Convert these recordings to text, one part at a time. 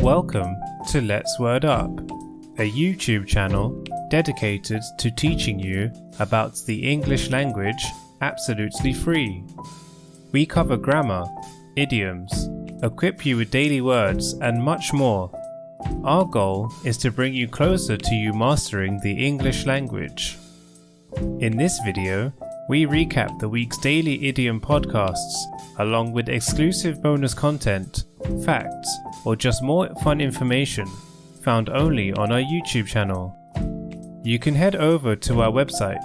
Welcome to Let's Word Up, a YouTube channel dedicated to teaching you about the English language absolutely free. We cover grammar, idioms, equip you with daily words and much more. Our goal is to bring you closer to you mastering the English language. In this video, we recap the week's daily idiom podcasts along with exclusive bonus content, facts, or just more fun information found only on our YouTube channel. You can head over to our website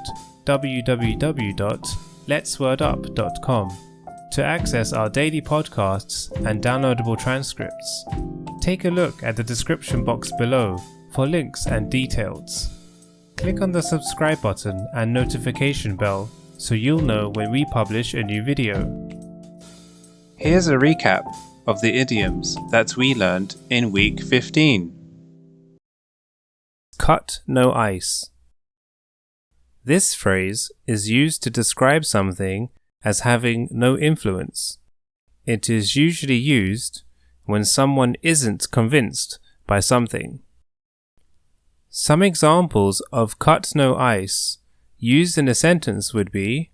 www.letswordup.com to access our daily podcasts and downloadable transcripts. Take a look at the description box below for links and details. Click on the subscribe button and notification bell so you'll know when we publish a new video. Here's a recap of the idioms that we learned in week 15. Cut no ice. This phrase is used to describe something as having no influence. It is usually used when someone isn't convinced by something. Some examples of cut no ice used in a sentence would be: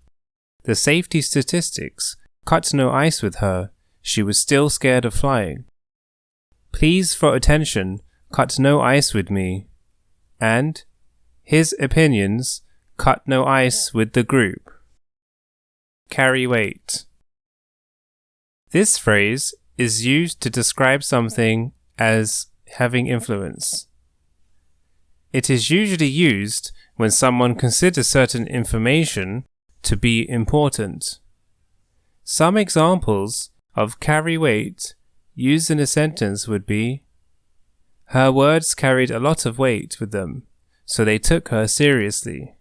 the safety statistics cut no ice with her, she was still scared of flying. Please for attention cut no ice with me. And his opinions cut no ice with the group. Carry weight. This phrase is used to describe something as having influence. It is usually used when someone considers certain information to be important. Some examples of carry weight used in a sentence would be: her words carried a lot of weight with them, so they took her seriously.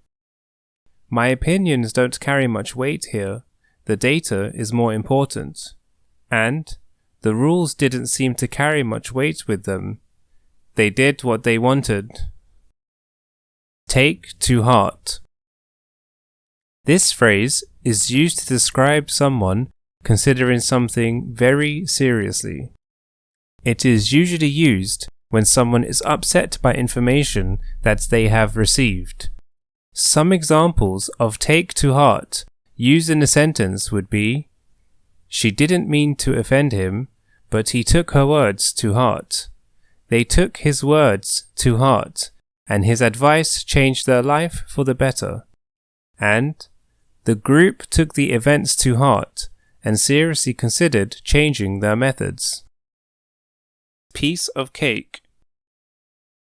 My opinions don't carry much weight here, the data is more important. And the rules didn't seem to carry much weight with them, they did what they wanted. Take to heart. This phrase is used to describe someone considering something very seriously. It is usually used when someone is upset by information that they have received. Some examples of take to heart used in a sentence would be: she didn't mean to offend him, but he took her words to heart. They took his words to heart, and his advice changed their life for the better. And the group took the events to heart and seriously considered changing their methods. Piece of cake.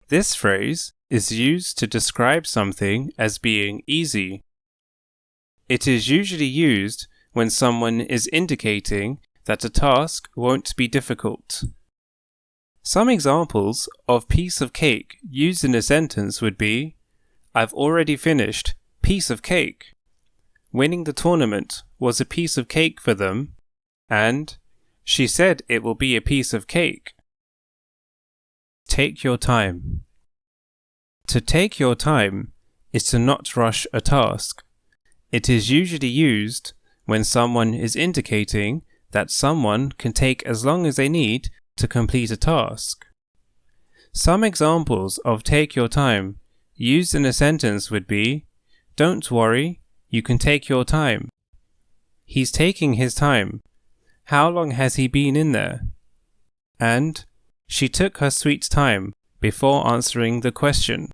This phrase is used to describe something as being easy. It is usually used when someone is indicating that a task won't be difficult. Some examples of piece of cake used in a sentence would be: I've already finished piece of cake. Winning the tournament was a piece of cake for them, and she said it will be a piece of cake. Take your time. To take your time is to not rush a task. It is usually used when someone is indicating that someone can take as long as they need to complete a task. Some examples of take your time used in a sentence would be: don't worry, you can take your time. He's taking his time. How long has he been in there? And she took her sweet time before answering the question.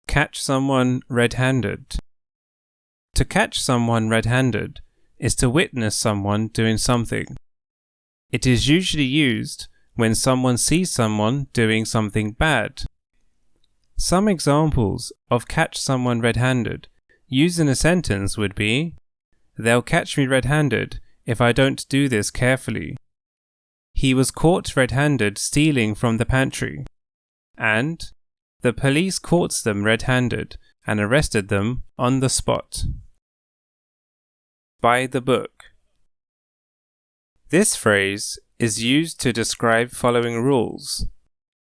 Catch someone red-handed. To catch someone red-handed is to witness someone doing something. It is usually used when someone sees someone doing something bad. Some examples of catch someone red-handed used in a sentence would be: they'll catch me red-handed if I don't do this carefully. He was caught red-handed stealing from the pantry. And the police caught them red-handed and arrested them on the spot. By the book. This phrase is used to describe following rules.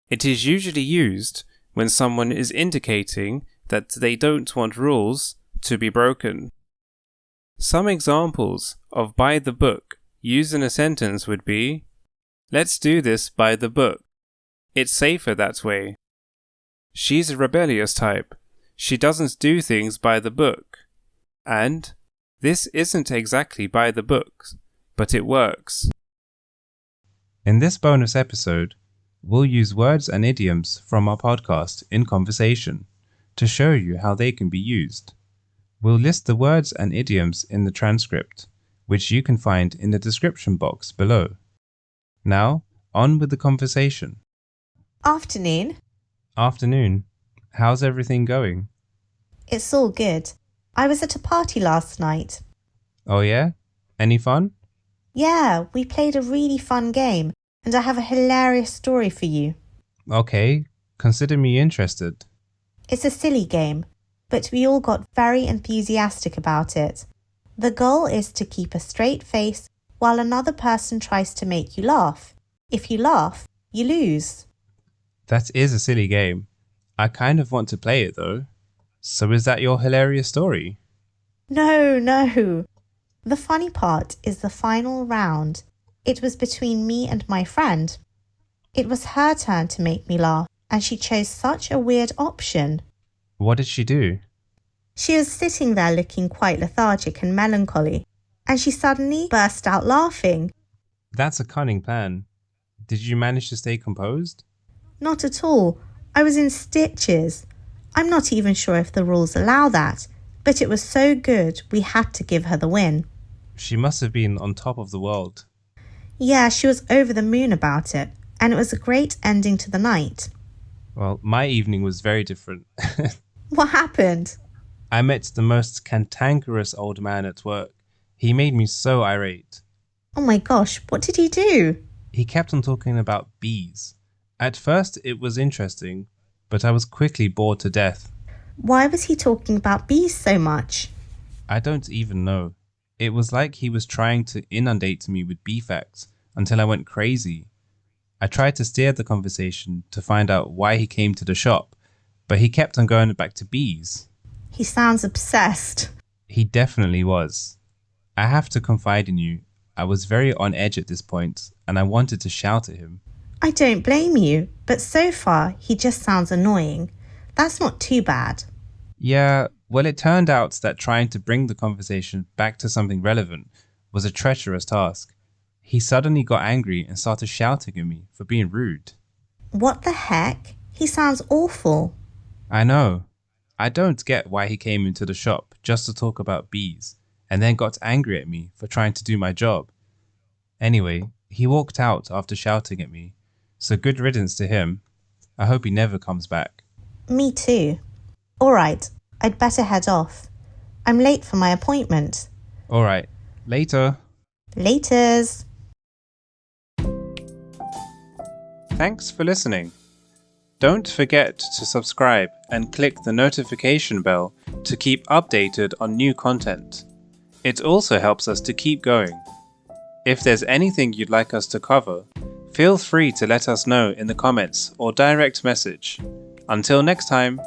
It is usually used when someone is indicating that they don't want rules to be broken. Some examples of by the book used in a sentence would be: let's do this by the book. It's safer that way. She's a rebellious type. She doesn't do things by the book. And this isn't exactly by the books, but it works. In this bonus episode, we'll use words and idioms from our podcast in conversation to show you how they can be used. We'll list the words and idioms in the transcript, which you can find in the description box below. Now, on with the conversation. Afternoon. Afternoon. How's everything going? It's all good. I was at a party last night. Oh yeah? Any fun? Yeah, we played a really fun game, and I have a hilarious story for you. Okay, consider me interested. It's a silly game, but we all got very enthusiastic about it. The goal is to keep a straight face while another person tries to make you laugh. If you laugh, you lose. That is a silly game. I kind of want to play it though. So is that your hilarious story? No. The funny part is the final round. It was between me and my friend. It was her turn to make me laugh, and she chose such a weird option. What did she do? She was sitting there looking quite lethargic and melancholy, and she suddenly burst out laughing. That's a cunning plan. Did you manage to stay composed? Not at all. I was in stitches. I'm not even sure if the rules allow that, but it was so good we had to give her the win. She must have been on top of the world. Yeah, she was over the moon about it, and it was a great ending to the night. Well, my evening was very different. What happened? I met the most cantankerous old man at work. He made me so irate. Oh my gosh, what did he do? He kept on talking about bees. At first it was interesting, but I was quickly bored to death. Why was he talking about bees so much? I don't even know. It was like he was trying to inundate me with bee facts until I went crazy. I tried to steer the conversation to find out why he came to the shop, but he kept on going back to bees. He sounds obsessed. He definitely was. I have to confide in you. I was very on edge at this point, and I wanted to shout at him. I don't blame you, but so far he just sounds annoying. That's not too bad. Yeah, well, it turned out that trying to bring the conversation back to something relevant was a treacherous task. He suddenly got angry and started shouting at me for being rude. What the heck? He sounds awful. I know. I don't get why he came into the shop just to talk about bees and then got angry at me for trying to do my job. Anyway, he walked out after shouting at me, so good riddance to him. I hope he never comes back. Me too. All right, I'd better head off. I'm late for my appointment. All right, later. Laters. Thanks for listening. Don't forget to subscribe and click the notification bell to keep updated on new content. It also helps us to keep going. If there's anything you'd like us to cover, feel free to let us know in the comments or direct message. Until next time.